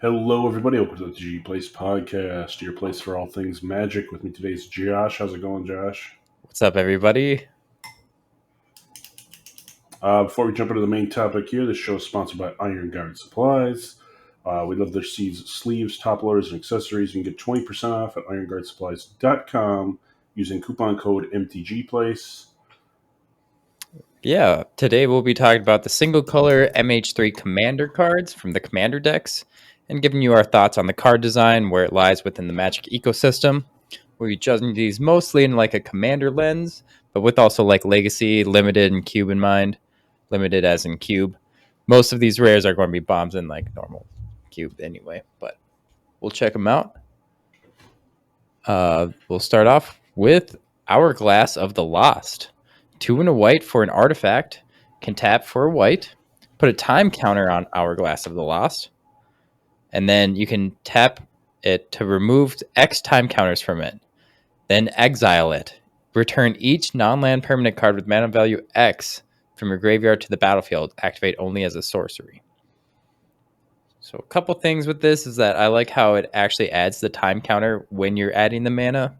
Hello, everybody. Welcome to the MTG Place podcast, your place for all things magic. With me today is Josh. How's it going, Josh? What's up, everybody? Before we jump into the main topic here, this show is sponsored by Ironguard Supplies. We love their sleeves, top loaders, and accessories. You can get 20% off at ironguardsupplies.com using coupon code MTG Place. Yeah, today we'll be talking about the single color MH3 Commander cards from the Commander decks and giving you our thoughts on the card design, where it lies within the Magic ecosystem. We'll be judging these mostly in like a Commander lens, but with also like Legacy, Limited, and Cube in mind. Limited as in Cube. Most of these rares are going to be bombs in like normal Cube anyway, but we'll check them out. We'll start off with Hourglass of the Lost. 2 and a white for an artifact. Can tap for a white. Put a time counter on Hourglass of the Lost. And then you can tap it to remove X time counters from it. Then exile it. Return each non-land permanent card with mana value X from your graveyard to the battlefield. Activate only as a sorcery. So a couple things with this is that I like how it actually adds the time counter when you're adding the mana.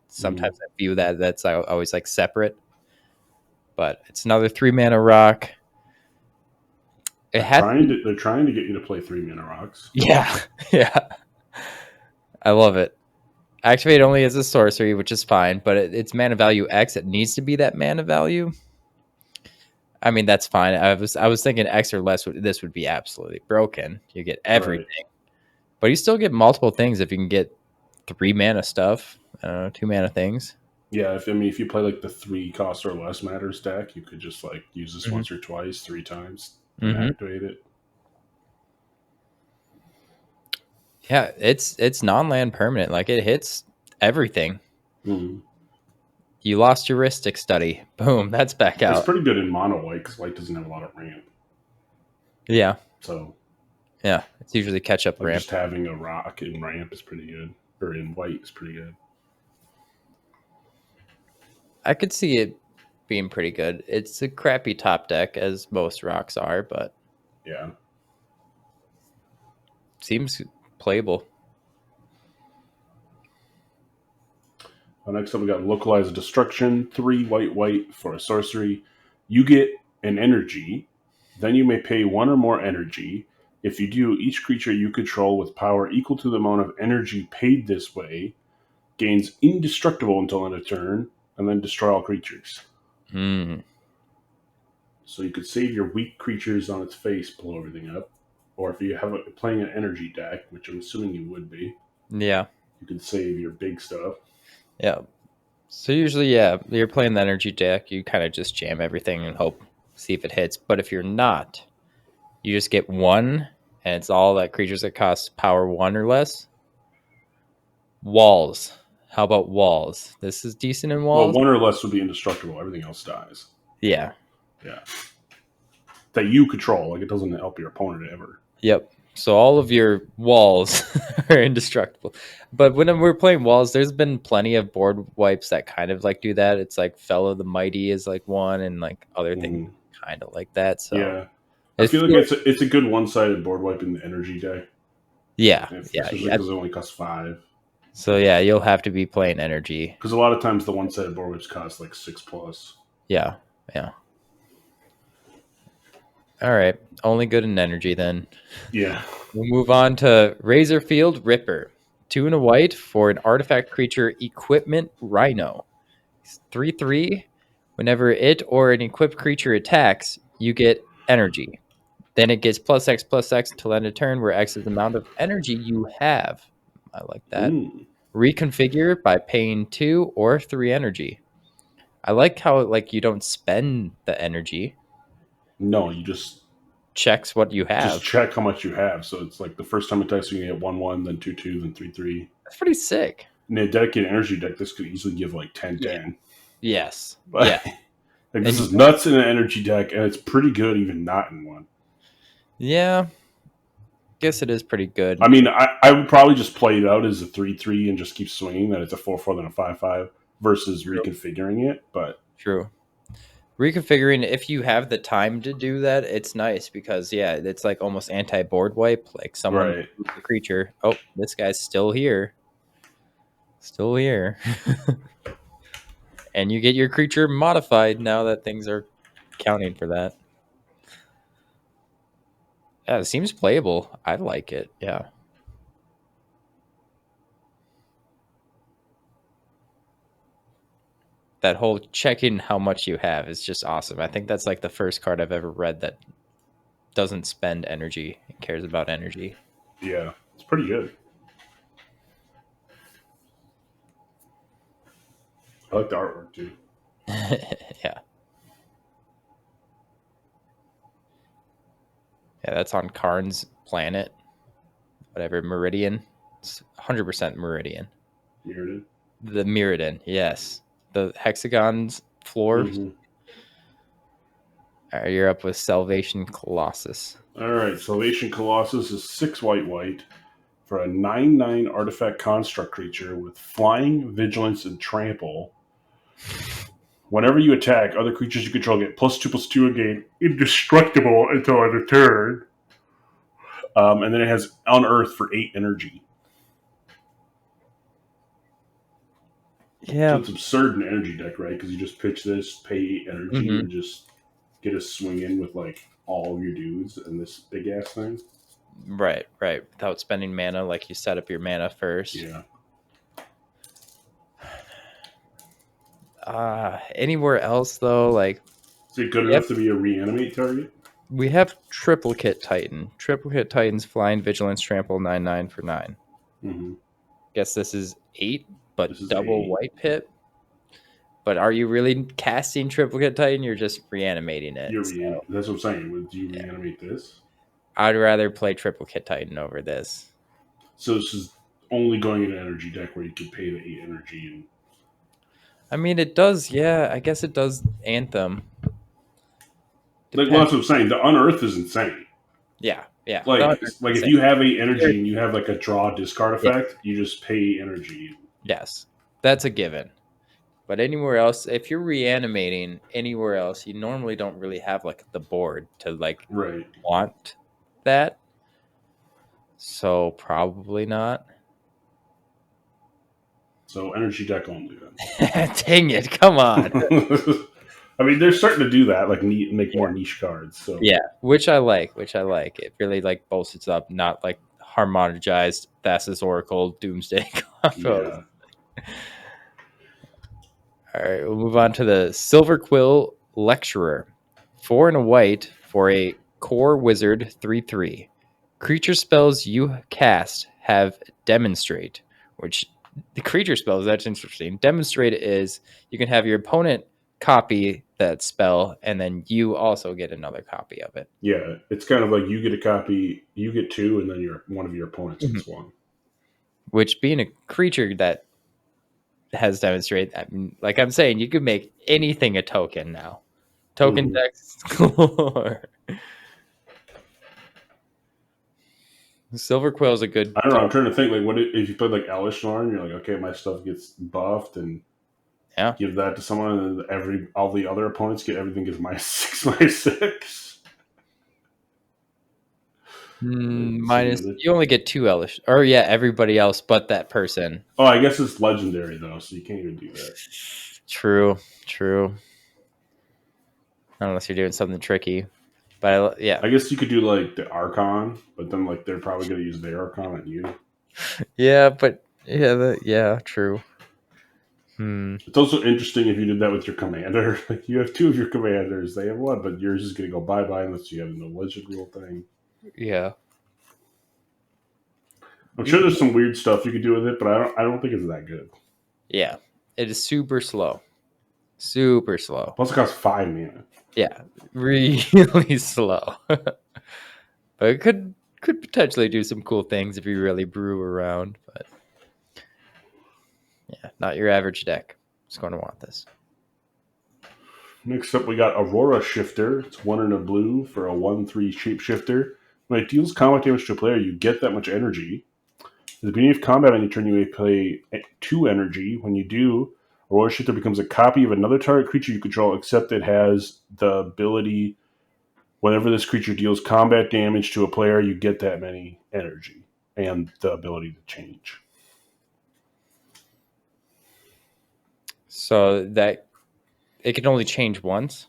Sometimes I view that's always like separate. But it's another 3 mana rock. They're trying to get you to play 3 mana rocks. Yeah. I love it. Activate only as a sorcery, which is fine, but it's mana value X. It needs to be that mana value. I mean, that's fine. I was thinking X or less. This would be absolutely broken. You get everything, but you still get multiple things if you can get 3 mana stuff. 2 mana things. Yeah, if you play like the 3 cost or less matters deck, you could just like use this once or twice, 3 times, and activate it. Yeah, it's non-land permanent. Like it hits everything. Mm-hmm. You lost your Heuristic Study. Boom, that's back out. It's pretty good in mono white because white doesn't have a lot of ramp. Yeah. So. Yeah, it's usually catch up ramp. Just having a rock in ramp is pretty good, or in white is pretty good. I could see it being pretty good. It's a crappy top deck, as most rocks are, but yeah, seems playable. Next up, we got Localize Destruction. 3 white for a sorcery. You get an energy. Then you may pay 1 or more energy. If you do, each creature you control with power equal to the amount of energy paid this way gains indestructible until end of turn, and then destroy all creatures. So you could save your weak creatures on its face, blow everything up. Or if you have playing an energy deck, which I'm assuming you would be, yeah, you could save your big stuff. Yeah. So usually, you're playing the energy deck, you kind of just jam everything and hope, see if it hits. But if you're not, you just get 1, and it's all that creatures that cost power 1 or less. Walls. How about walls? This is decent in walls. Well, 1 or less would be indestructible. Everything else dies. Yeah. That you control. Like, it doesn't help your opponent ever. Yep. So all of your walls are indestructible. But when we're playing walls, there's been plenty of board wipes that kind of like do that. It's like Fellow the Mighty is like one, and like other things kind of like that. So yeah, I feel like it's a good one-sided board wipe in the energy deck. Yeah, especially because it only costs 5. So yeah, you'll have to be playing energy because a lot of times the one-sided board wipes cost like 6+. Yeah. All right. Only good in energy then. Yeah. We'll move on to Razorfield Ripper. 2 and a white for an artifact creature equipment Rhino. 3/3. Whenever it or an equipped creature attacks, you get energy. Then it gets +X until end of turn, where X is the amount of energy you have. I like that. Reconfigure by paying 2 or 3 energy. I like how you don't spend the energy. No, you just checks what you have. Just check how much you have. So it's like the first time it attacks, you get 1/1, then 2/2, then 3/3. That's pretty sick. In a dedicated energy deck, this could easily give like 10/10. Yes. But, yeah. This is nuts in an energy deck, and it's pretty good even not in one. Yeah. Guess it is pretty good. I mean, I would probably just play it out as a 3/3 and just keep swinging that it's a 4/4 then a 5/5 versus reconfiguring it. But true. reconfiguring, if you have the time to do that, it's nice because it's like almost anti-board wipe. Like someone Right. the creature. Oh, this guy's still here. Still here. And you get your creature modified now that things are counting for that. Yeah, it seems playable. I like it. Yeah. That whole checking how much you have is just awesome. I think that's like the first card I've ever read that doesn't spend energy and cares about energy. Yeah, it's pretty good. I like the artwork too. Yeah. Yeah, that's on Karn's planet. Whatever, Meridian. It's 100% Meridian. Mirrored. The Mirrodin, yes. The hexagons floor. Mm-hmm. All right, you're up with Salvation Colossus. All right, Salvation Colossus is 6 white for a 9/9 artifact construct creature with flying, vigilance, and trample. Whenever you attack, other creatures you control get +2/+2 and gain indestructible until end of turn. And then it has Unearth for 8 energy. Yeah. So it's absurd in energy deck, right? Because you just pitch this, pay 8 energy, and just get a swing in with like all of your dudes and this big ass thing. Right. Without spending mana, like you set up your mana first. Yeah. Anywhere else though, like Is it good enough to be a reanimate target? we have Triplicate Titan. Triplicate Titan's flying, vigilance, trample, 9/9 for 9. Mm-hmm. Guess this is 8, but This is double 8. white pit. But are you really casting Triplicate Titan? You're just reanimating it. That's what I'm saying. Would you reanimate this? I'd rather play Triplicate Titan over this. So this is only going in an energy deck where you can pay the 8 energy. And I mean, it does. Yeah, I guess it does Anthem. like, well, that's what I'm saying. The Unearth is insane. Yeah. Like if you have 8 energy and you have like a draw discard effect, you just pay energy. Yes, that's a given. But anywhere else, if you're reanimating anywhere else, you normally don't really have like the board to like want that. So probably not. So energy deck only then. Dang it! Come on. I mean, they're starting to do that, like make more niche cards. So yeah, which I like. It really like bolsters up, not like harmonized Thassa's Oracle Doomsday combos. Yeah. All right, we'll move on to the Silver Quill Lecturer. 4 and a white for a core wizard 3/3. Creature spells you cast have demonstrate, which the creature spells, that's interesting. Demonstrate is you can have your opponent copy that spell, and then you also get another copy of it. Yeah, it's kind of like you get a copy, you get 2, and then one of your opponents gets 1. Which, being a creature that has demonstrate, I mean, like I'm saying, you could make anything a token now. Token decks galore. Silver Quill is a good. I don't know. I'm trying to think. Like, what if you play like Elish Norn? You're like, okay, my stuff gets buffed, and give that to someone, and all the other opponents get everything gets -6/6. Minus. You only get 2 Elish, or everybody else but that person. Oh, I guess it's legendary though, so you can't even do that. True. Unless you're doing something tricky. But I guess you could do like the Archon, but then like they're probably going to use their Archon on you. Yeah, but true. It's also interesting if you did that with your commander. Like you have 2 of your commanders, they have 1, but yours is going to go bye unless you have no legend rule thing. Yeah, I'm sure there's some weird stuff you could do with it, but I don't think it's that good. Yeah, it is super slow. Plus, it costs 5 mana. Yeah, really slow. But it could potentially do some cool things if you really brew around. But yeah, not your average deck is going to want this. Next up, we got Aurora Shifter. It's 1 and a blue for a 1/3 shapeshifter. When it deals combat damage to a player, you get that much energy. At the beginning of combat on your turn, you may play 2 energy. When you do, or shifter becomes a copy of another target creature you control, except it has the ability. Whenever this creature deals combat damage to a player, you get that many energy and the ability to change. So that it can only change once?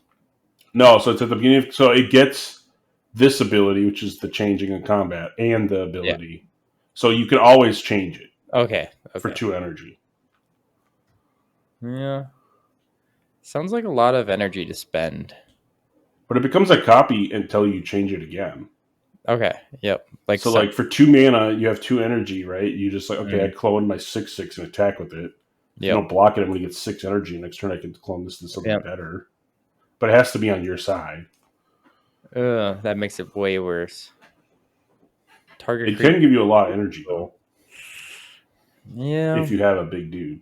No, so it's at the beginning. So it gets this ability, which is the changing in combat, and the ability. Yeah. So you can always change it. Okay. For 2 energy. Yeah. Sounds like a lot of energy to spend. But it becomes a copy until you change it again. Okay. Yep. So like for 2 mana, you have 2 energy, right? You just like, okay, I clone my 6/6 and attack with it. If you don't block it, I'm going to get 6 energy. Next turn, I can clone this to something better. But it has to be on your side. That makes it way worse. It can give you a lot of energy, though. Yeah. If you have a big dude.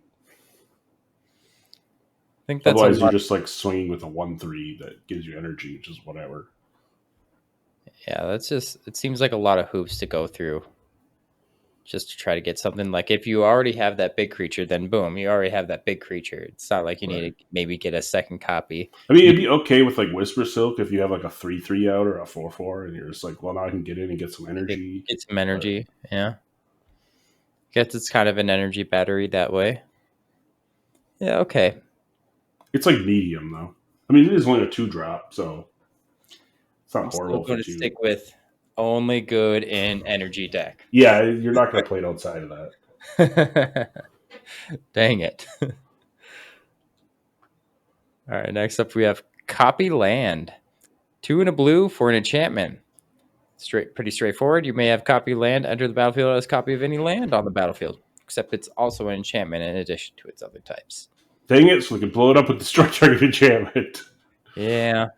I think that's otherwise, you're just like swinging with a 1/3 that gives you energy, which is whatever. Yeah, that's just, it seems like a lot of hoops to go through just to try to get something. Like if you already have that big creature, then boom, you already have that big creature. It's not like you need to maybe get a second copy. I mean, it'd be okay with like Whisper Silk if you have like a 3/3 out or a 4/4, and you're just like, well, now I can get in and get some energy. Get some energy, yeah. Guess it's kind of an energy battery that way. Yeah, okay. It's like medium though. I mean, it is only a 2-drop, so it's not horrible. I'm going to stick with only good in energy deck. Yeah, you're not going to play it outside of that. Dang it. All right, next up we have Copy Land. 2 and a blue for an enchantment. Pretty straightforward. You may have copy land enter the battlefield as copy of any land on the battlefield, except it's also an enchantment in addition to its other types. Dang it, so we can blow it up with destroy target enchantment. Yeah.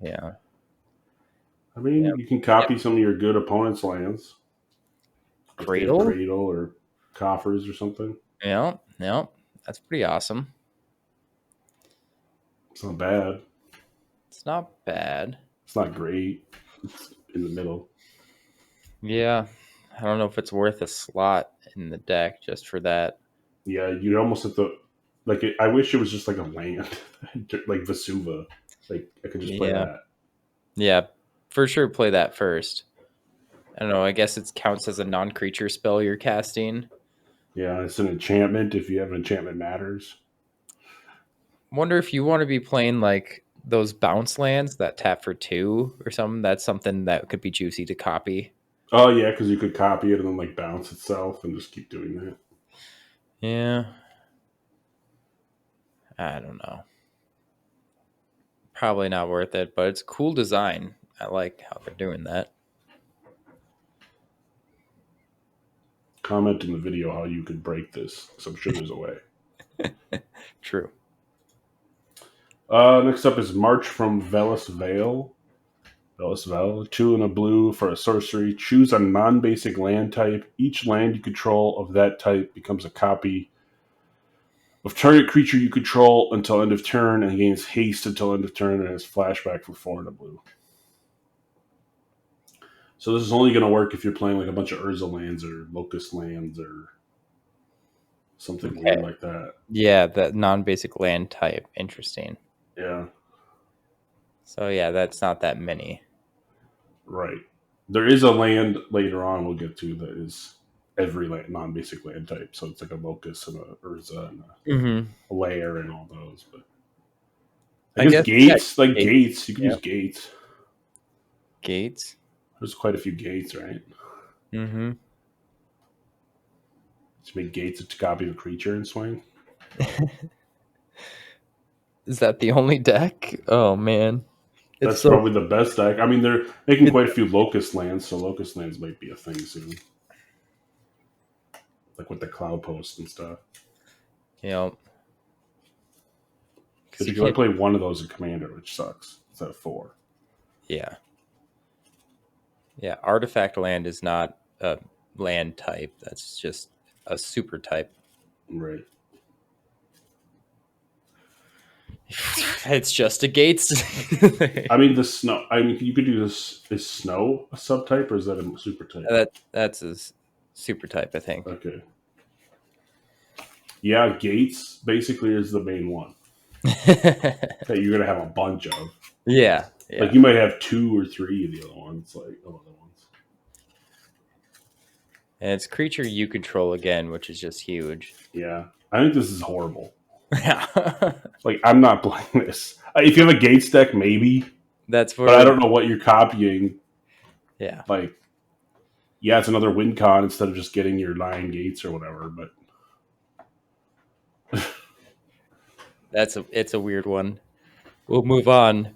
I mean, you can copy some of your good opponent's lands. Cradle or coffers or something. Yeah. That's pretty awesome. It's not bad. It's not bad. It's not great. It's in the middle. Yeah. I don't know if it's worth a slot in the deck just for that. Yeah, you'd almost have to... Like, I wish it was just like a land. Like Vesuva. Like, I could just play that. Yeah, for sure play that first. I don't know, I guess it counts as a non-creature spell you're casting. Yeah, it's an enchantment if you have enchantment matters. Wonder if you want to be playing like those bounce lands that tap for 2 or something. That's something that could be juicy to copy. Oh yeah, because you could copy it and then like bounce itself and just keep doing that. Yeah. I don't know. Probably not worth it, but it's a cool design. I like how they're doing that. Comment in the video how you could break this, because I'm sure there's a way. True. Next up is March from Velis Vale. 2 and a blue for a sorcery. Choose a non-basic land type. Each land you control of that type becomes a copy of target creature you control until end of turn, and gains haste until end of turn, and has flashback for 4 and a blue. So this is only going to work if you're playing like a bunch of Urza lands or Locust lands or something weird like that. Yeah, that non-basic land type. Interesting. Yeah. So yeah, that's not that many. Right. There is a land later on we'll get to that is every non-basic land type. So it's like a Locust and a Urza and a Lair and all those. But I guess gates, gates. You can use gates. Gates? There's quite a few gates, right? Mm-hmm. Just make gates to copy a creature and swing. Is that the only deck? Oh, man. That's probably the best deck. I mean, they're making quite a few Locust lands, so Locust lands might be a thing soon. Like with the Cloud Post and stuff. Yep. Because you can only play one of those in Commander, which sucks. Instead of 4. Yeah. Yeah, Artifact land is not a land type. That's just a super type. Right. It's just a gates. I mean, the snow. I mean, you could do this. Is snow a subtype, or is that a super type? That's a super type, I think. Okay. Yeah, Gates basically is the main one that you're gonna have a bunch of. Yeah, Like yeah. you might have 2 or 3 of the other ones, like of other ones. And it's creature you control again, which is just huge. Yeah, I think this is horrible. Yeah. Like I'm not playing this. If you have a Gates deck, maybe, That's but I where, don't know what you're copying. yeah. Like, yeah, it's another win con instead of just getting your 9 Gates or whatever. But It's a weird one. We'll move on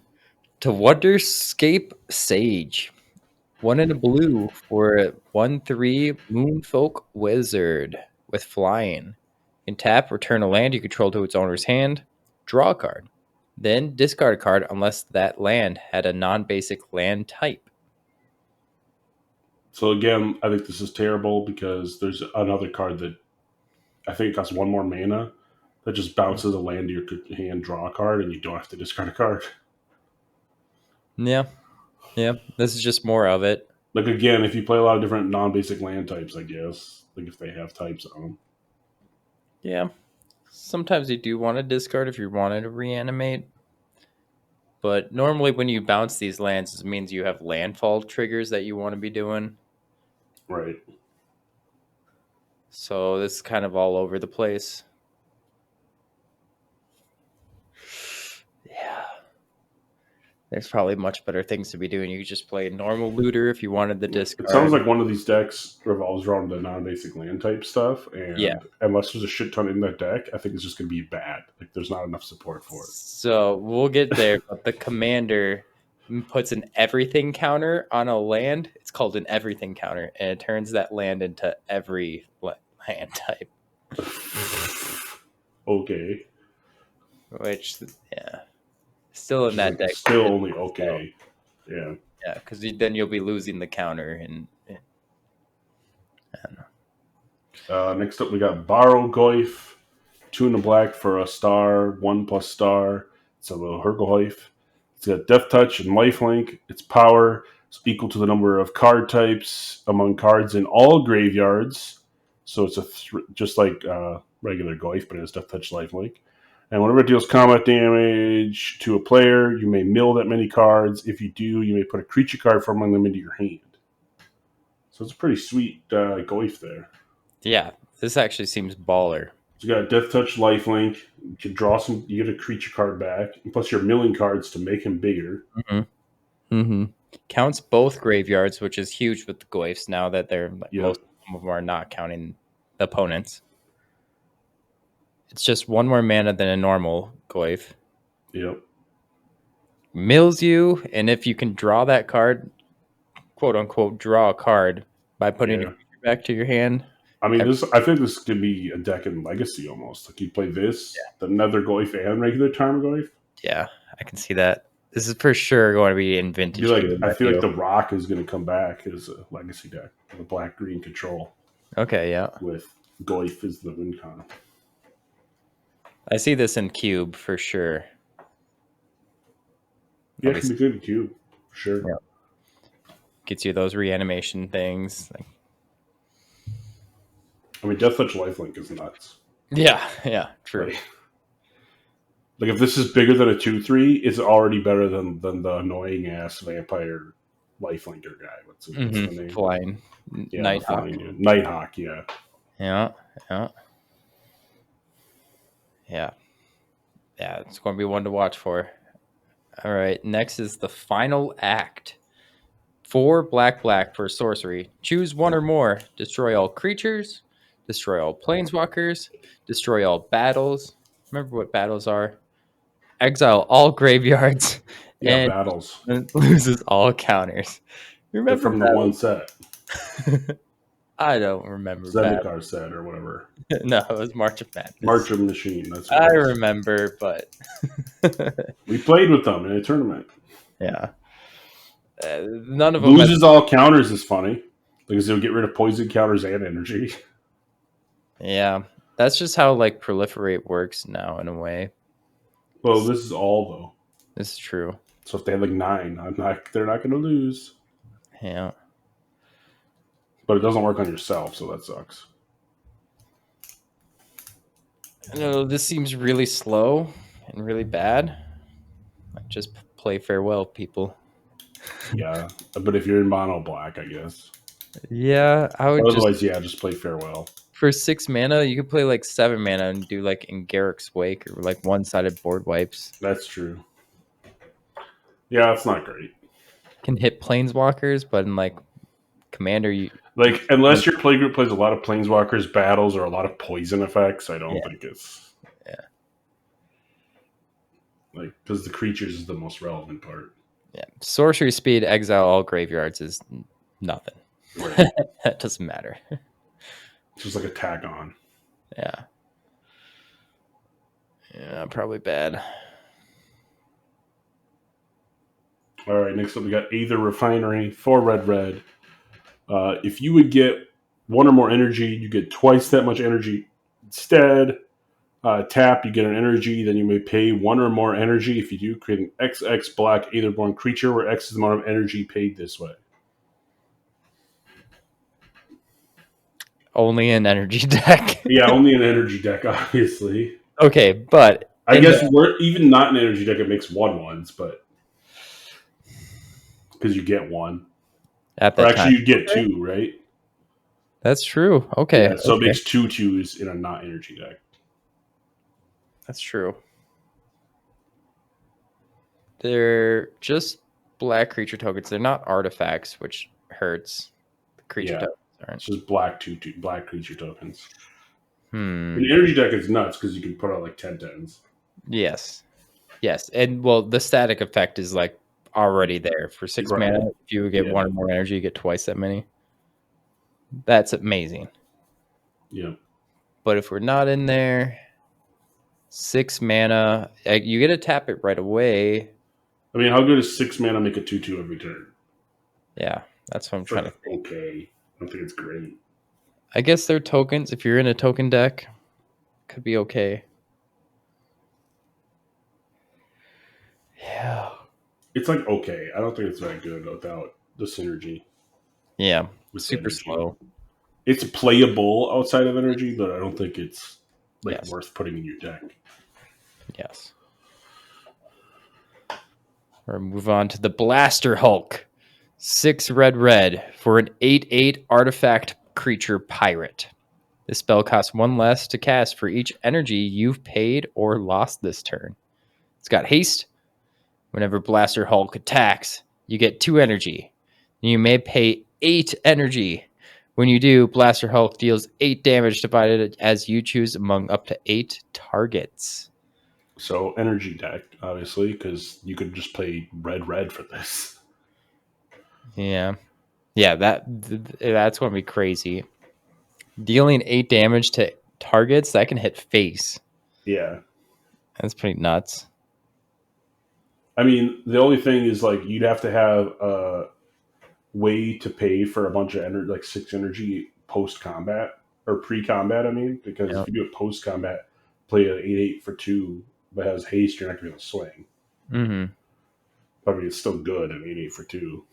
to Wonderscape Sage. 1 in a blue for a 1/3 Moonfolk Wizard with flying. You can tap, return a land you control to its owner's hand, draw a card. Then discard a card unless that land had a non-basic land type. so again, I think this is terrible because there's another card that I think costs 1 more mana that just bounces a land to your hand, draw a card, and you don't have to discard a card. Yeah, yeah. This is just more of it. Like again, if you play a lot of different non-basic land types, I guess, like if they have types on them. Yeah. Sometimes you do want to discard if you wanted to reanimate. But normally when you bounce these lands, it means you have landfall triggers that you want to be doing. Right. So this is kind of all over the place. Yeah. There's probably much better things to be doing. You could just play normal looter if you wanted the discard. It sounds like one of these decks revolves around the non-basic land type stuff, and Yeah. unless there's a shit ton in that deck, I think it's just going to be bad. Like there's not enough support for it. So we'll get there, but the commander puts an everything counter on a land. It's called an everything counter, and it turns that land into every land type. Okay. Which, yeah, still in that deck. Still only okay. Yeah. Yeah, because then you'll be losing the counter, and I don't know. Next up, we got Borrow Goif, 2 in the black for a star, 1+star. It's a little Hergoif. It's got Death Touch and Lifelink. Its power is equal to the number of card types among cards in all graveyards. So it's just like regular Goif, but it has Death Touch, Lifelink. And whenever it deals combat damage to a player, you may mill that many cards. If you do, you may put a creature card from among them into your hand. So it's a pretty sweet Goif there. Yeah, this actually seems baller. You got Death Touch, Lifelink. You can draw some. You get a creature card back, and plus you're milling cards to make him bigger. Counts both graveyards, which is huge with the Goifs now that they're most of them are not counting the opponents. It's just 1 more mana than a normal Goif. Yep. Mills you, and if you can draw that card, quote unquote, draw a card by putting a creature back to your hand. I mean, I think this could be a deck in Legacy almost. Like you play this, the Nether Goif and regular Tarmogoyf. Yeah, I can see that. This is for sure going to be in Vintage. I feel like the Rock is going to come back as a Legacy deck with a black-green control. Okay, yeah. With Goif as the win con. I see this in Cube for sure. Yeah, it can be good in Cube. Sure. Yeah. Gets you those reanimation things. I mean, Death Touch Lifelink is nuts. Yeah, true. Like if this is bigger than a 2/3, it's already better than the annoying ass vampire lifelinker guy. What's the name? Flying. Yeah, Nighthawk. Nighthawk, yeah. Yeah. Yeah, it's going to be one to watch for. All right, next is the final act. 4 black for sorcery. Choose 1 or more. Destroy all creatures. Destroy all planeswalkers. Destroy all battles. Remember what battles are? Exile all graveyards. Yeah, and battles. Loses all counters. Remember They're from battles? The one set. I don't remember. Zendikar set or whatever. No, it was March of Madness. March of Machine. That's what I remember, but we played with them in a tournament. Yeah. None of them loses all counters is funny because they'll get rid of poison counters and energy. Yeah, that's just how like proliferate works now in a way. Well, this is all though. This is true. So if they have like 9, they're not going to lose. Yeah, but it doesn't work on yourself, so that sucks. I know this seems really slow and really bad. Just play farewell, people. Yeah, but if you're in mono black, I guess. Yeah, I would But just otherwise, yeah, just play farewell. for 6 mana, you could play like 7 mana and do like in Garrick's Wake or like one-sided board wipes. That's true. Yeah, it's not great. Can hit planeswalkers, but in like Commander, you Like, unless your playgroup plays a lot of planeswalkers, battles, or a lot of poison effects, I don't think it's yeah. like because the creatures is the most relevant part. Yeah, sorcery speed, exile all graveyards is nothing. Right. That doesn't matter. It's just like a tag on. Yeah. Yeah, probably bad. All right, next up we got Aether Refinery, 4 red. If you would get 1 or more energy, you get twice that much energy instead. Tap, you get an energy, then you may pay 1 or more energy. If you do, create an XX black Aetherborn creature where X is the amount of energy paid this way. Only an energy deck. Yeah, only an energy deck, obviously. Okay, but I guess we're even not an energy deck, it makes 1/1s, but because you get 1. at Or that actually, time, you get 2, right? that's true. Okay, Yeah, so okay. it makes 2/2s in a not energy deck. That's true. They're just black creature tokens. They're not artifacts, which hurts. The creature tokens aren't. It's just black 2/2 black creature tokens. Hmm. An energy deck is nuts because you can put out like 10/10s. Yes. Yes. And well, the static effect is like already there for 6 Right. mana. If you get 1 or more energy, you get twice that many. That's amazing. Yeah. But if we're not in there, 6 mana, you get to tap it right away. I mean, how good is 6 mana make a 2/2 every turn? Yeah, that's what I'm trying to think. Okay. I don't think it's great. I guess they're tokens. If you're in a token deck, could be okay. Yeah. It's like okay. I don't think it's that good without the synergy. Yeah. With Super energy. slow. It's playable outside of energy, but I don't think it's like Yes. worth putting in your deck. Yes. Or move on to the Blaster Hulk. 6 red for an 8/8 artifact creature pirate. This spell costs 1 less to cast for each energy you've paid or lost this turn. It's got haste. Whenever Blaster Hulk attacks, you get 2 energy. You may pay 8 energy. When you do, Blaster Hulk deals 8 damage divided as you choose among up to 8 targets. So energy deck, obviously, because you could just play red for this. Yeah. Yeah, that's going to be crazy. Dealing 8 damage to targets, that can hit face. Yeah. That's pretty nuts. I mean, the only thing is like you'd have to have a way to pay for a bunch of energy, like 6 energy post combat or pre combat. I mean, because if you do it post combat, play an 8/8 for 2, but has haste, you're not going to be able to swing. Mm-hmm. I mean, it's still good at 8/8 for 2.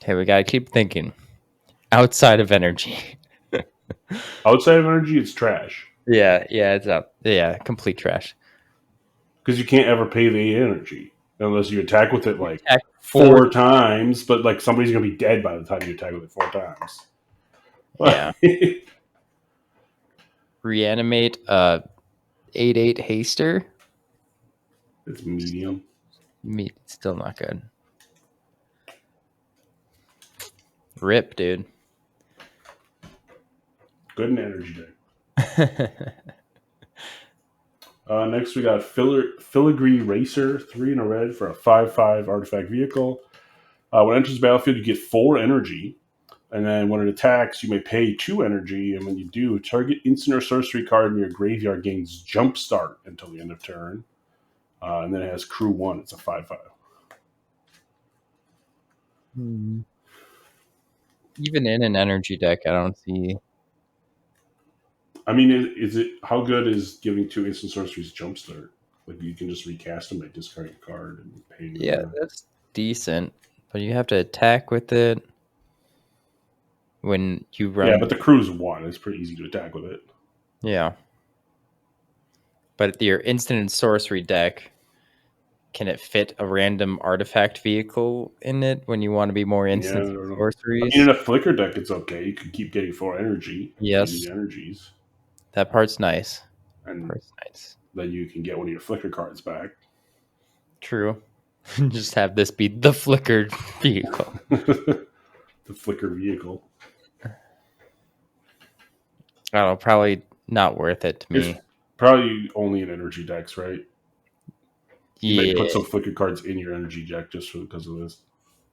Okay, we gotta keep thinking. Outside of energy. Outside of energy, it's trash. Yeah, it's up. Yeah, complete trash. Because you can't ever pay the energy unless you attack with it like Attack 4 times, but like somebody's going to be dead by the time you attack with it 4 times. Yeah. Reanimate 8/8 haster. It's medium. Still not good. Rip, dude. Good in energy deck. Next, we got Filigree Racer, 3 in a red for a 5/5 artifact vehicle. When it enters the battlefield, you get 4 energy. And then when it attacks, you may pay 2 energy. And when you do, target instant or sorcery card in your graveyard gains Jumpstart until the end of turn. And then it has Crew 1. It's a 5/5. Even in an energy deck, I don't see. I mean, is it how good is giving 2 instant sorceries Jumpstart? Like you can just recast them by discarding a card and paying. Yeah, that's decent, but you have to attack with it. when you run. Yeah, but the crew's 1. It's pretty easy to attack with it. Yeah. But your instant and sorcery deck, can it fit a random artifact vehicle in it when you want to be more Yeah, I instants and don't know. I mean, sorceries? in a flicker deck, it's okay. You can keep getting 4 energy if you Yes, need energies. that part's nice. And Part's nice. then you can get one of your flicker cards back. True. Just have this be the flickered vehicle. The flicker vehicle. I don't know, probably not worth it to It's me. probably only in energy decks, right? You may Yeah, put some flicker cards in your energy deck just because of this.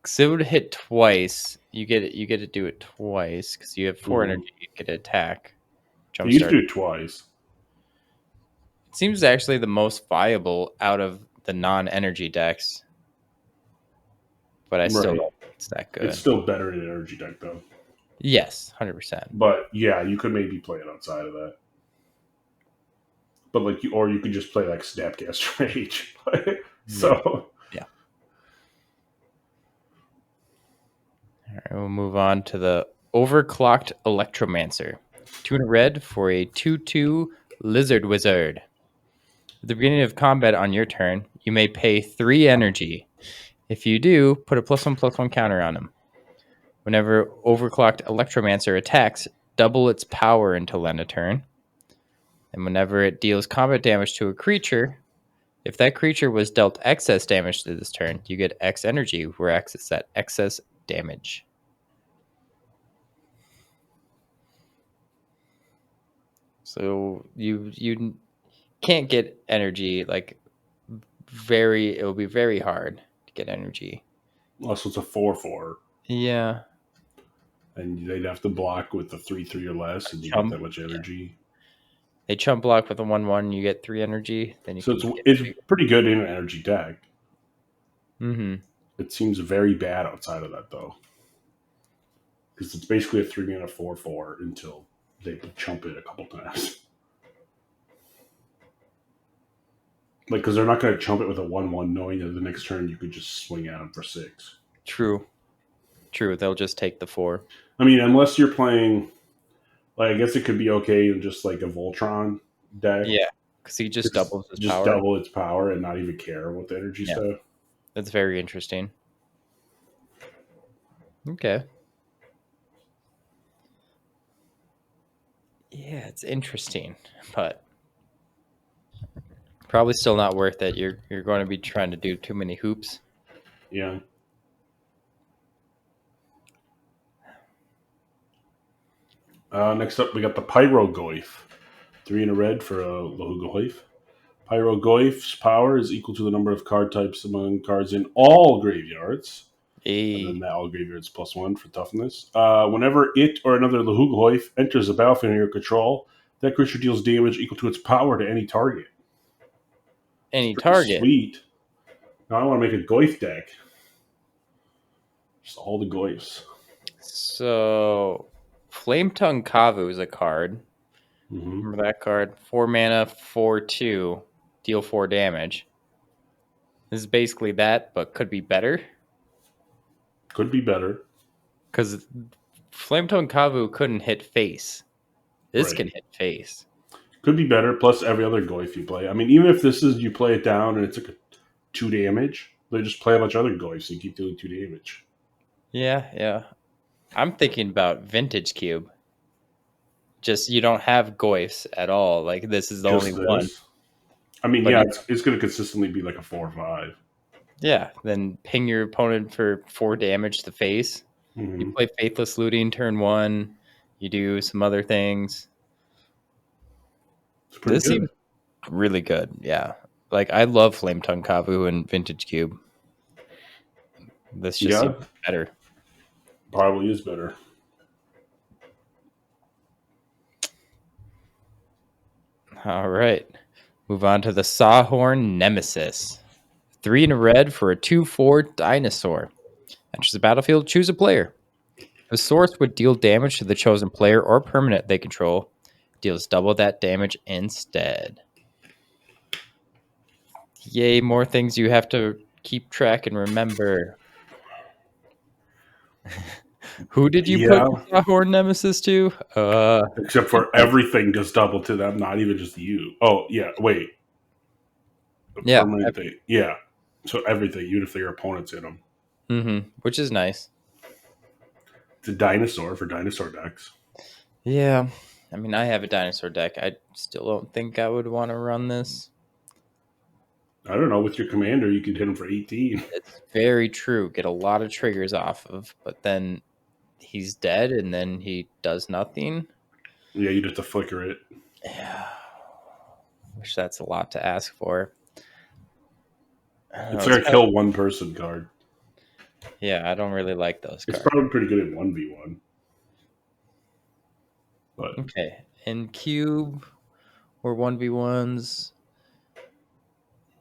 because it would hit twice. You get it. You get to do it twice because you have 4 Mm-hmm. energy. You get to attack. You used to Jumpstart. do it twice. It seems actually the most viable out of the non-energy decks, but I still Right. don't think it's that good. It's still better in an energy deck, though. Yes, 100%. But yeah, you could maybe play it outside of that. But like or you could just play like Snapcaster Rage. So Yeah. All right, we'll move on to the Overclocked Electromancer. 2 in a red for a 2/2 Lizard Wizard. At the beginning of combat on your turn, you may pay 3 energy. If you do, put a +1/+1 counter on him. Whenever Overclocked Electromancer attacks, double its power until end of turn. And whenever it deals combat damage to a creature, if that creature was dealt excess damage to this turn, you get X energy, where X is that excess damage. So you can't get energy like it will be very hard to get energy. also it's a 4/4. Yeah. And they'd have to block with the 3/3 or less, and you get Chump. that much energy. They chump block with a 1/1, you get 3 energy, then you So can get it's bigger. pretty good in an energy deck. Mm-hmm. It seems very bad outside of that though, because it's basically a 3-mana 4/4 until they chump it a couple times. Like, because they're not going to chump it with a 1/1, knowing that the next turn you could just swing at them for 6. True. They'll just take the 4. I mean, unless you're playing, like, I guess it could be okay in just like a Voltron deck. Yeah, because he just doubles his Just power. double its power and not even care what the energy stuff. That's very interesting. Okay. Yeah, it's interesting, but probably still not worth it. You're going to be trying to do too many hoops. Yeah. Next up, we got the Pyrogoyf. 3 in a red for a Lohugoyf. Pyrogoyf's power is equal to the number of card types among cards in all graveyards. And then that all graveyards +1 for toughness. Whenever it or another Lohugoyf enters the battlefield under your control, that creature deals damage equal to its power to any target. Any target. Sweet. Now I want to make a Goyf deck. Just all the Goyfs. So, Flametongue Kavu is a card. Mm-hmm. Remember that card? 4 mana, 4/2, deal 4 damage. This is basically that, but could be better. Could be better. Because Flametongue Kavu couldn't hit face. This Right. can hit face. Could be better, plus every other Goyf you play. I mean, even if this is you play it down and it's like 2 damage, they just play a bunch of other Goyfs and keep doing 2 damage. Yeah. I'm thinking about Vintage Cube. Just you don't have Goyfs at all. Like this is the Just only this. one. I mean, But yeah, it's going to consistently be like a 4 or 5. Yeah, then ping your opponent for 4 damage to face. Mm-hmm. You play Faithless Looting turn 1. You do some other things. It's pretty This good. seems really good. Yeah. Like I love Flametongue Kavu and Vintage Cube. This just seems better. Probably is better. All right. Move on to the Sawhorn Nemesis. 3 in a red for a 2/4 dinosaur. Enters the battlefield, choose a player. The source would deal damage to the chosen player or permanent they control. Deals double that damage instead. Yay, more things you have to keep track and remember. Who did you put Yeah, the Horn Nemesis to? except for everything does double to them, not even just you. Oh, yeah, wait. A Yeah. permanent thing. Yeah. So everything, even if your opponents hit them. Which is nice. It's a dinosaur for dinosaur decks. Yeah. I mean, I have a dinosaur deck. I still don't think I would want to run this. I don't know. With your commander, you could hit him for 18. It's very true. Get a lot of triggers off of, but then he's dead and then he does nothing. Yeah, you just have to flicker it. Yeah. Wish that's a lot to ask for. It's like a kill one person card. Yeah, I don't really like those cards. It's probably pretty good at 1v1. But okay. In cube or 1v1s,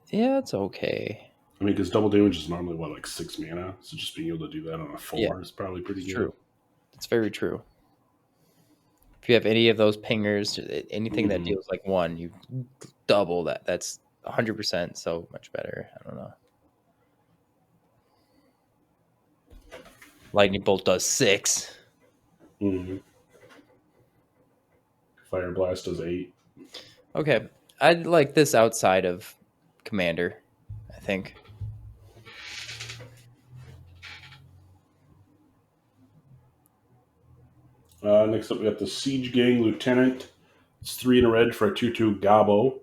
yeah, it's okay. I mean, because double damage is normally like 6 mana, so just being able to do that on a 4 is probably pretty good. True. It's very true. If you have any of those pingers, anything that deals like 1, you double that. That's 100% so much better. I don't know. Lightning Bolt does 6. Fire Blast does 8. Okay. I'd like this outside of Commander, I think. Next up, we got the Siege Gang Lieutenant. It's 3 in a red for a 2/2 Gobbo.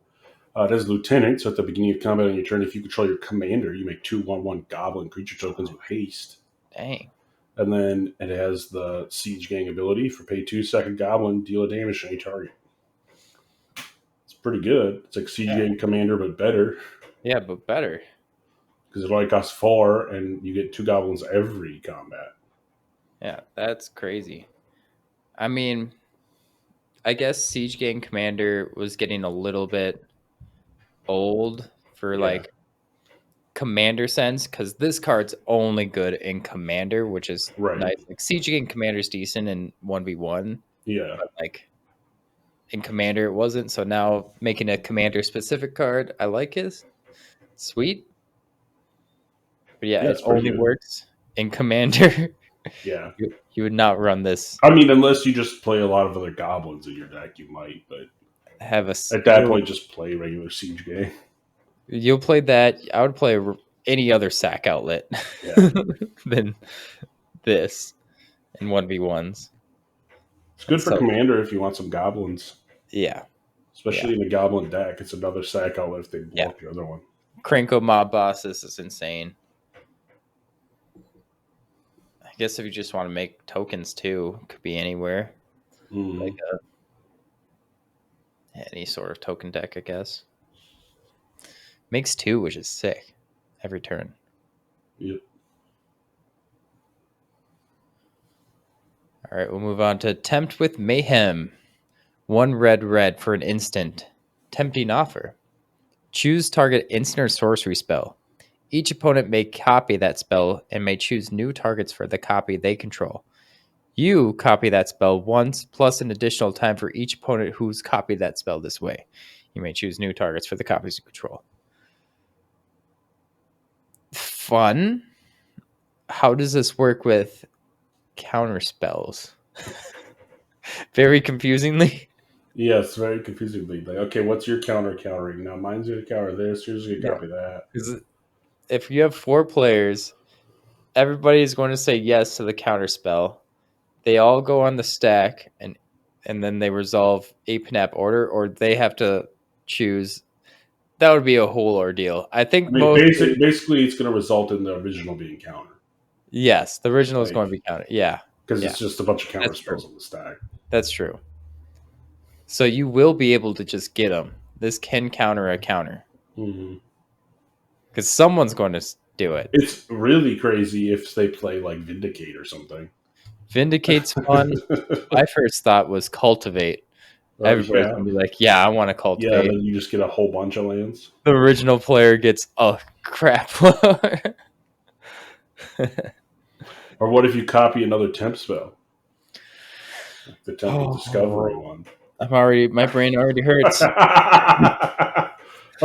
It has Lieutenant, so at the beginning of combat on your turn, if you control your commander, you make 2/1/1 Goblin creature tokens with haste. Dang. And then it has the Siege Gang ability for pay 2 second Goblin, deal a damage to any target. It's pretty good. It's like Siege Gang Commander, but better. Yeah, but better. Because it only costs 4, and you get 2 Goblins every combat. Yeah, that's crazy. I mean, I guess Siege Gang Commander was getting a little bit old for like Commander sense, because this card's only good in Commander, which is nice. Like Siege Gang Commander's decent in 1v1. Yeah. But like in Commander it wasn't. So now making a Commander specific card, I like it. Sweet. But yeah, it only works in Commander. Yeah. You would not run this. I mean, unless you just play a lot of other goblins in your deck, you might, but have a at that point just play regular Siege Gang. You'll play that. I would play any other sack outlet than this in 1v1s. It's good for Commander if you want some goblins. Yeah. Especially in a goblin deck. It's another sack outlet if they block your other one. Cranko Mob Bosses is insane. I guess if you just want to make tokens too, it could be anywhere. Like any sort of token deck, I guess. Makes 2, which is sick. Every turn. Yep. All right, we'll move on to Tempt with Mayhem. 1 red for an instant. Tempting offer. Choose target instant or sorcery spell. Each opponent may copy that spell and may choose new targets for the copy they control. You copy that spell once, plus an additional time for each opponent who's copied that spell this way. You may choose new targets for the copies you control. Fun. How does this work with counter spells? Very confusingly. Yes, very confusingly. Like, okay, what's your countering? Now mine's going to counter this. Yours is going to copy that. If you have 4 players, everybody's going to say yes to the counter spell. They all go on the stack, and then they resolve APNAP order, or they have to choose. That would be a whole ordeal. I think basically it's going to result in the original being countered. Yes, the original is going to be countered. Yeah. Because it's just a bunch of counter spells on the stack. That's true. So you will be able to just get them. This can counter a counter. Because someone's going to do it. It's really crazy if they play like Vindicate or something. Vindicate's fun. My first thought was Cultivate. Everybody's going to be like, yeah, I want to Cultivate. Yeah, then you just get a whole bunch of lands. The original player gets a crap load. Or what if you copy another temp spell? Like the Temple Discovery one. My brain already hurts. All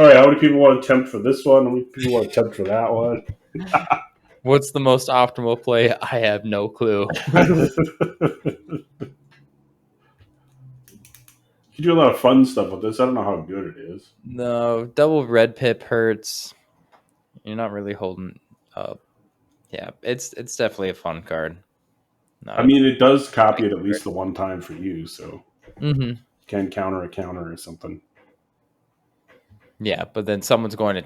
right, how many people want to tempt for this one? How many people want to tempt for that one? What's the most optimal play? I have no clue. You do a lot of fun stuff with this. I don't know how good it is. No, double red pip hurts. You're not really holding up. Yeah, it's definitely a fun card. Not I a mean, it does copy it at least the one time for you, so mm-hmm. can counter a counter or something. Yeah, but then someone's going to,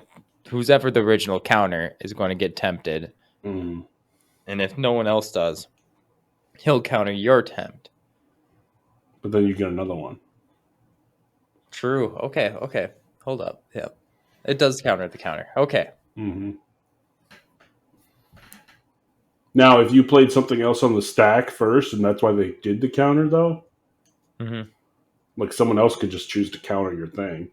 who's ever the original counter is going to get tempted, Mm. and if no one else does, he'll counter your tempt. But then you get another one. True. Okay. Hold up. Yeah, it does counter the counter. Okay. Mm-hmm. Now, if you played something else on the stack first, and that's why they did the counter, though, Mm-hmm. like someone else could just choose to counter your thing,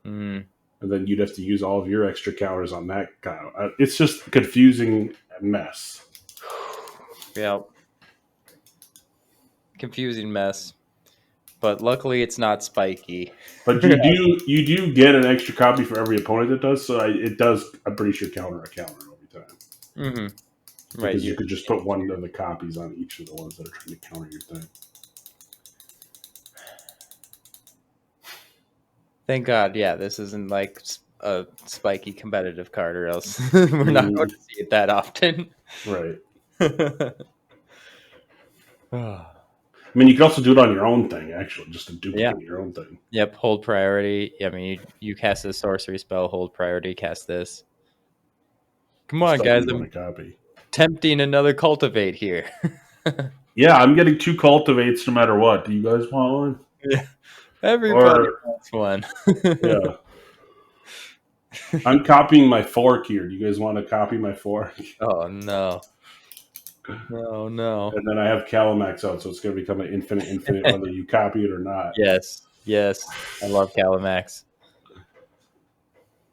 Mm. and then you'd have to use all of your extra counters on that counter. It's just a confusing mess. Yeah. Confusing mess. But luckily, it's not spiky. But you do get an extra copy for every opponent that does. So it does. I'm pretty sure counter a counter every time. Mm-hmm. Right. Because you could just put one of the copies on each of the ones that are trying to counter your thing. Thank God. Yeah, this isn't like a spiky competitive card, or else we're not going to see it that often. Right. Oh. I mean, you can also do it on your own thing, actually, just to duplicate your own thing. Yep, hold priority. I mean, you cast a sorcery spell, hold priority, cast this. Come on, guys. I'm copy. tempting another cultivate here. Yeah, I'm getting 2 cultivates no matter what. Do you guys want one? Yeah, everybody wants one. Yeah. I'm copying my fork here. Do you guys want to copy my fork? Oh, no. No. And then I have Calamax out, so it's going to become an infinite, whether you copy it or not. Yes. I love Calamax.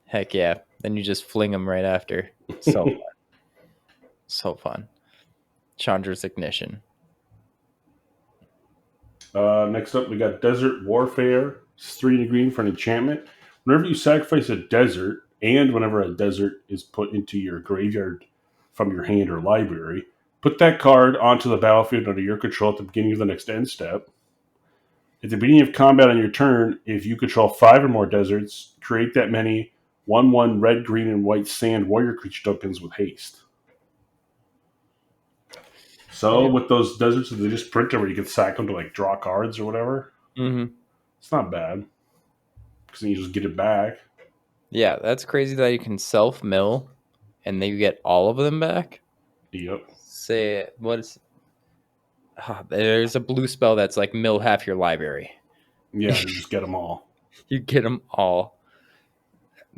Heck yeah. Then you just fling them right after. So fun. So fun. Chandra's Ignition. Next up, we got Desert Warfare. It's 3 in the green for an enchantment. Whenever you sacrifice a desert, and whenever a desert is put into your graveyard from your hand or library, put that card onto the battlefield under your control at the beginning of the next end step. At the beginning of combat on your turn, if you control 5 or more deserts, create that many 1/1 red, green, and white sand warrior creature tokens with haste. So with those deserts, they just print them where you can sack them to like draw cards or whatever. Mm-hmm. It's not bad because then you just get it back. Yeah, that's crazy that you can self-mill and then you get all of them back. Yep. Say, what is... there's a blue spell that's like mill half your library. Yeah, you just get them all. You get them all.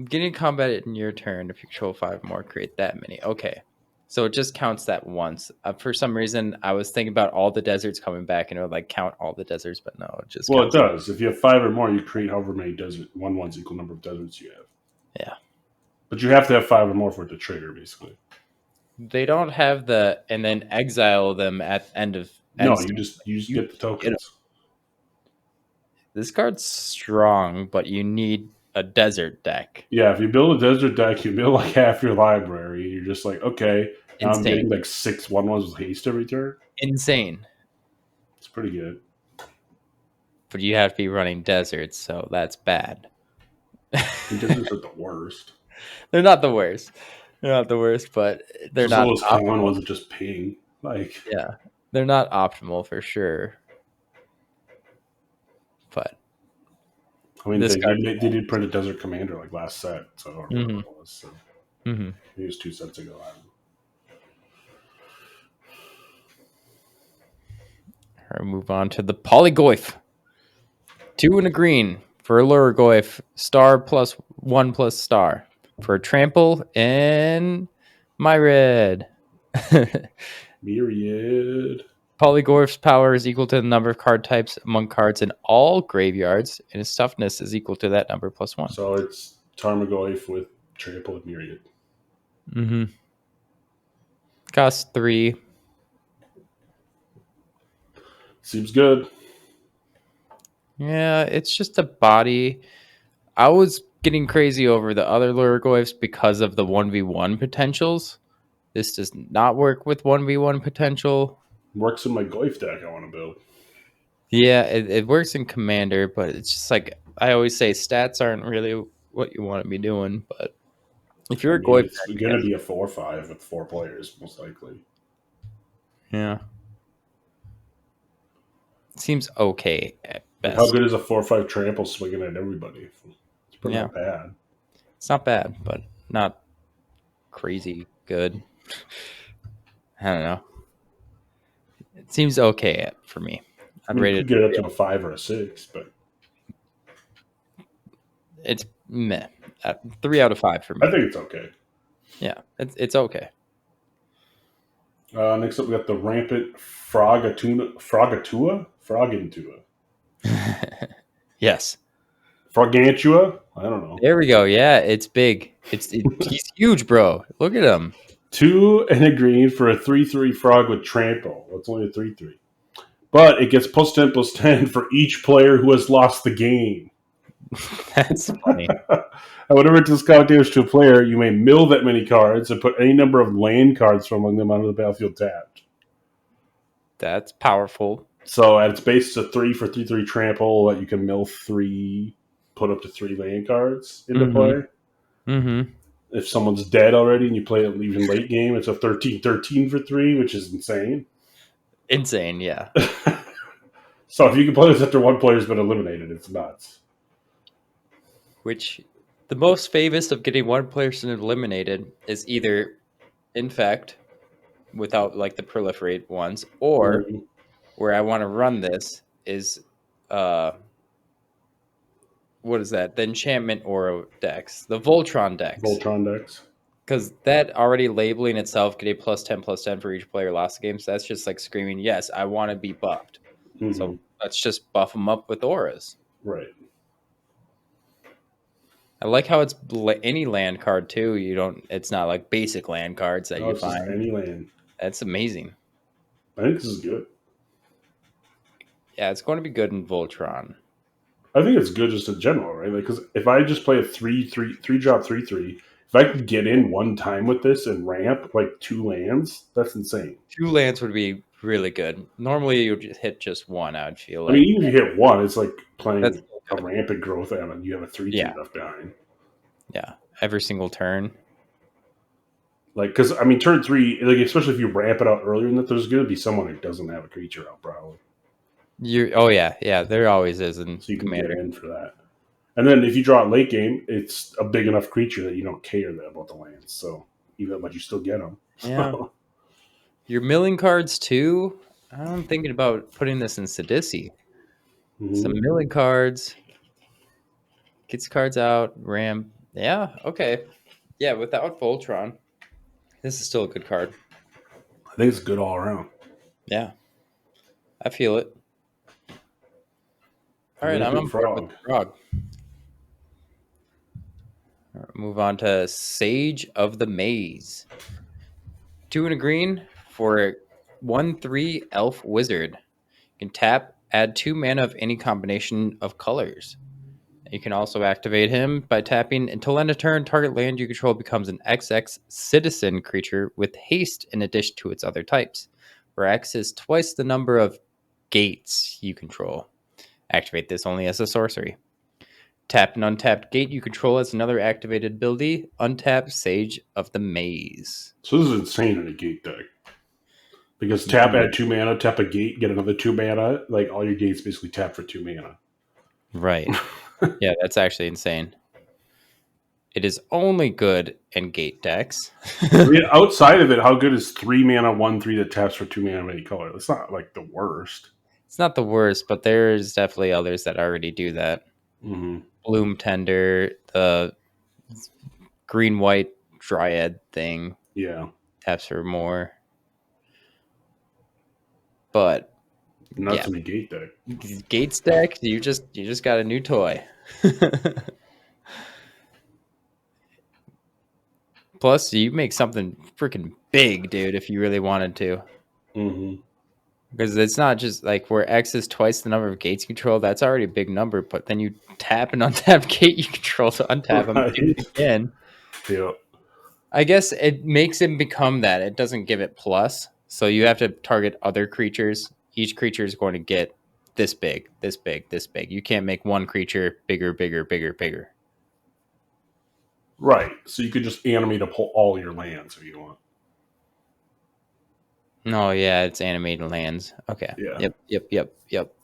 Getting combat in your turn, if you control 5 more, create that many. Okay. So it just counts that once. For some reason, I was thinking about all the deserts coming back and it would like count all the deserts, but no, it just Well, it does. If you have 5 or more, you create however many desert 1/1's equal number of deserts you have. Yeah. But you have to have 5 or more for it to trigger, basically. They don't have the and then exile them at end of. No, you just get the tokens. This card's strong, but you need a desert deck. Yeah, if you build a desert deck, you build like half your library. You're just like, okay, now I'm getting like 6 1/1s with haste every turn. Insane. It's pretty good. But you have to be running deserts, so that's bad. Deserts are the worst. They're not the worst. They're not the worst, but they're not those common ones that just ping. Like, yeah, they're not optimal for sure. But I mean, they did print a Desert Commander like last set, so or whatever it was. So it was 2 sets ago. I don't know. All right, move on to the Polygoyf. 2 and a green for a Lurgoyf, star +1 star for a trample and Myriad. Myriad. Polygoyf's power is equal to the number of card types among cards in all graveyards, and its toughness is equal to that number +1. So it's Tarmogoyf with trample and Myriad. Costs 3. Seems good. Yeah, it's just a body. I was getting crazy over the other Lurgoyfs because of the 1v1 potentials. This does not work with 1v1 potential. Works in my Goif deck I want to build. Yeah, it works in Commander, but it's just like I always say, stats aren't really what you want to be doing. But if I you're a mean, Goy it's going to be a 4-5 with 4 players, most likely. yeah, seems okay at Like, how best. good is a 4-5 trample swinging at everybody? It's pretty Yeah, not bad. it's not bad, but not crazy good. I don't know. It seems okay for me. I I'd mean, you rate could it. get it up to a 5 or a 6, but It's meh. 3 out of 5 for I me. think it's okay. Yeah, it's okay. Next up, we got the Rampant Frogatua? Yes. Frogantua? I don't know. There we go. Yeah, it's big. He's huge, bro. Look at him. 2 and a green for a 3/3 frog with trample. That's only a 3/3. But it gets +10/+10 for each player who has lost the game. That's funny. Whenever discount damage to a player, you may mill that many cards and put any number of land cards from among them onto the battlefield tapped. That's powerful. So at its base, it's a 3 for 3/3 trample that you can mill 3, put up to 3 land cards into play. Mm-hmm. If someone's dead already and you play it even late game, it's a 13/13 for 3, which is insane. Insane, yeah. So if you can play this after one player's been eliminated, it's nuts. Which the most famous of getting one person eliminated is either Infect without like the proliferate ones, or where I want to run this is what is that? The enchantment aura decks, the Voltron decks. Voltron decks. Because that already labeling itself getting +10/+10 for each player lost the game. So that's just like screaming, yes, I want to be buffed. Mm-hmm. So let's just buff them up with auras. Right. I like how it's any land card too. It's not like basic land cards that you find. Any land. That's amazing. I think this is good. Yeah, it's going to be good in Voltron. I think it's good just in general, right? Like, because if I just play a 3/3 3, if I could get in one time with this and ramp like 2 lands, that's insane. 2 lands would be really good. Normally, you would just hit just 1. I would feel like. I mean, even if you hit 1, it's like playing That's a rampant growth and you have a 3/3 left behind. Yeah, every single turn. Like, because I mean, turn 3, like especially if you ramp it out earlier than that, there's going to be someone who doesn't have a creature out, probably. Yeah. There always is in so you can Commander. get in for that. And then if you draw it late game, it's a big enough creature that you don't care about the lands. So but you still get them. Yeah. Your milling cards too. I'm thinking about putting this in Sidisi. Mm-hmm. Some milling cards. Gets cards out. Ram. Yeah. Okay. Yeah. Without Voltron, this is still a good card. I think it's good all around. Yeah. I feel it. All right. I'm on board with the frog. All right, move on to Sage of the Maze. 2 and a green for a 1/3 elf wizard. You can tap, add 2 mana of any combination of colors. You can also activate him by tapping. Until end of turn, target land you control becomes an XX citizen creature with haste in addition to its other types, where X is twice the number of gates you control. Activate this only as a sorcery. Tap an untapped gate you control as another activated ability. Untap Sage of the Maze. So this is insane in a gate deck. Because tap, add 2 mana, tap a gate, get another 2 mana. Like, all your gates basically tap for 2 mana. Right. Yeah, that's actually insane. It is only good in gate decks. I mean, outside of it, how good is 3 mana, 1/3 that taps for 2 mana of any color? It's not like the worst. It's not the worst, but there's definitely others that already do that. Mm-hmm. Bloom Tender, the green-white Dryad thing. Yeah. Taps for more. But nuts in a gate deck. Gates deck, you just got a new toy. Plus, you make something freaking big, dude, if you really wanted to. Mm-hmm. Because it's not just like where X is twice the number of gates you control. That's already a big number. But then you tap an untapped gate you control to untap them again. Yeah. I guess it makes him become that. It doesn't give it plus. So you have to target other creatures. Each creature is going to get this big, this big, this big. You can't make one creature bigger, bigger, bigger, bigger. Right. So you could just animate up all your lands if you want. No, yeah, it's animated lands. Okay. Yeah. Yep.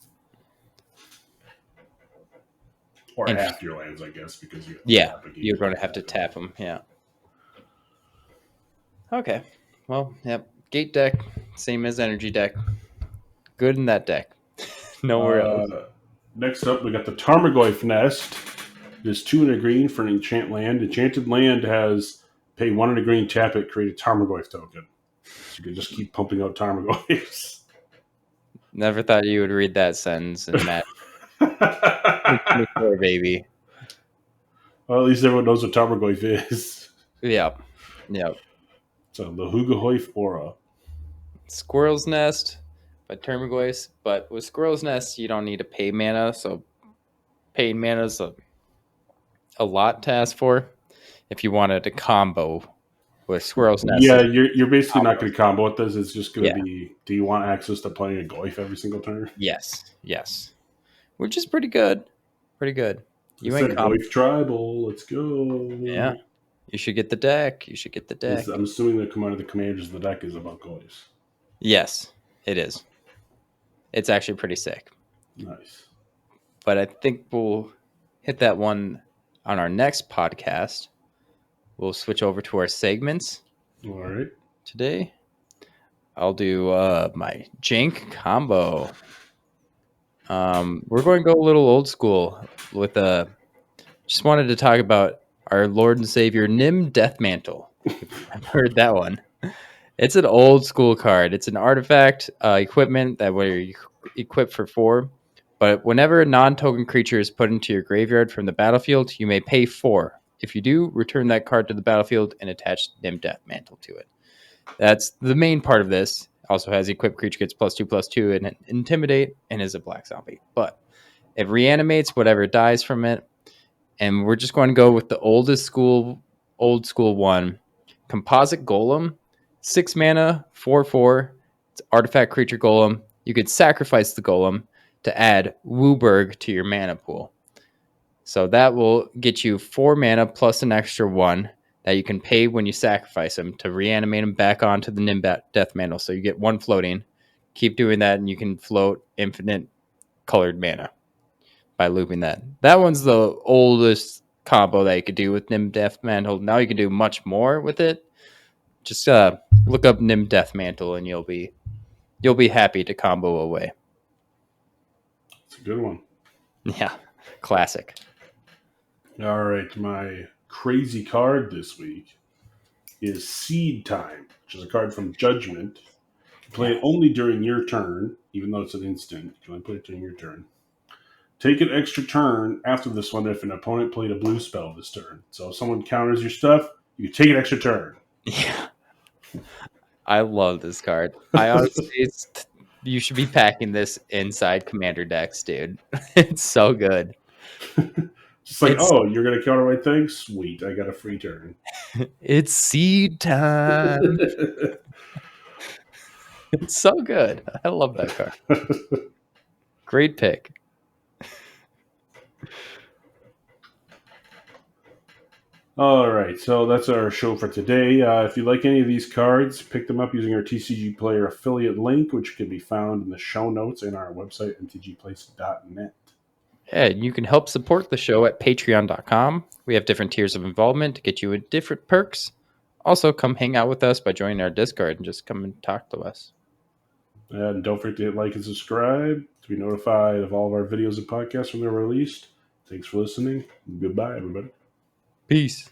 Or And half your lands, I guess, because you have to yeah, tap again. you're going to have to tap them. Yeah. Okay. Well, yep. Gate deck, same as energy deck. Good in that deck. Nowhere else. Next up, we got the Tarmogoyf Nest. It is 2 and a green for an enchant land. Enchanted land has pay 1 and a green, tap it, create a Tarmogoyf token. So you can just keep pumping out Tarmogoyfs. Never thought you would read that sentence and Matt. 24, baby. Well, at least everyone knows what Tarmogoyf is. Yep. So the Hugahoyf Aura. Squirrel's Nest by Termigoyce, but with Squirrel's Nest, you don't need to pay mana, so paying mana is a lot to ask for. If you wanted to combo with Squirrel's Nest. Yeah, you're basically not going to combo with this. It's just going to be, do you want access to playing a Goyf every single turn? Yes. Which is pretty good. You ain't Goyf Tribal. Let's go. Yeah. You should get the deck. I'm assuming the command of the commanders of the deck is about Goyfs. Yes, it is. It's actually pretty sick. Nice. But I think we'll hit that one on our next podcast. We'll switch over to our segments. All right. Today, I'll do my Jank combo. We're going to go a little old school with just wanted to talk about our Lord and Savior Nim Deathmantle. I've heard that one. It's an old school card. It's an artifact equipment that we equip for 4. But whenever a non-token creature is put into your graveyard from the battlefield, you may pay 4. If you do, return that card to the battlefield and attach Nim Deathmantle to it. That's the main part of this. Also has equipped creature gets +2/+2 and intimidate and is a black zombie. But it reanimates whatever dies from it. And we're just going to go with the old school one. Composite Golem, 6 mana, 4/4. It's artifact creature golem. You could sacrifice the golem to add WUBRG to your mana pool. So that will get you 4 mana plus an extra 1 that you can pay when you sacrifice them to reanimate them back onto the Nim Deathmantle. So you get 1 floating. Keep doing that, and you can float infinite colored mana by looping that. That one's the oldest combo that you could do with Nim Deathmantle. Now you can do much more with it. Just look up Nim Deathmantle, and you'll be happy to combo away. It's a good one. Yeah, classic. All right, my crazy card this week is Seed Time, which is a card from Judgment. You play it only during your turn, even though it's an instant. You can only play it during your turn. Take an extra turn after this one if an opponent played a blue spell this turn. So if someone counters your stuff, you take an extra turn. Yeah. I love this card. I honestly, you should be packing this inside commander decks, dude. It's so good. Just like, you're going to counter my thing? Sweet, I got a free turn. It's Seed Time. It's so good. I love that card. Great pick. All right, so that's our show for today. If you like any of these cards, pick them up using our TCG Player affiliate link, which can be found in the show notes in our website, mtgplace.net. Yeah, you can help support the show at patreon.com. We have different tiers of involvement to get you different perks. Also, come hang out with us by joining our Discord and just come and talk to us. And don't forget to hit like and subscribe to be notified of all of our videos and podcasts when they're released. Thanks for listening. Goodbye, everybody. Peace.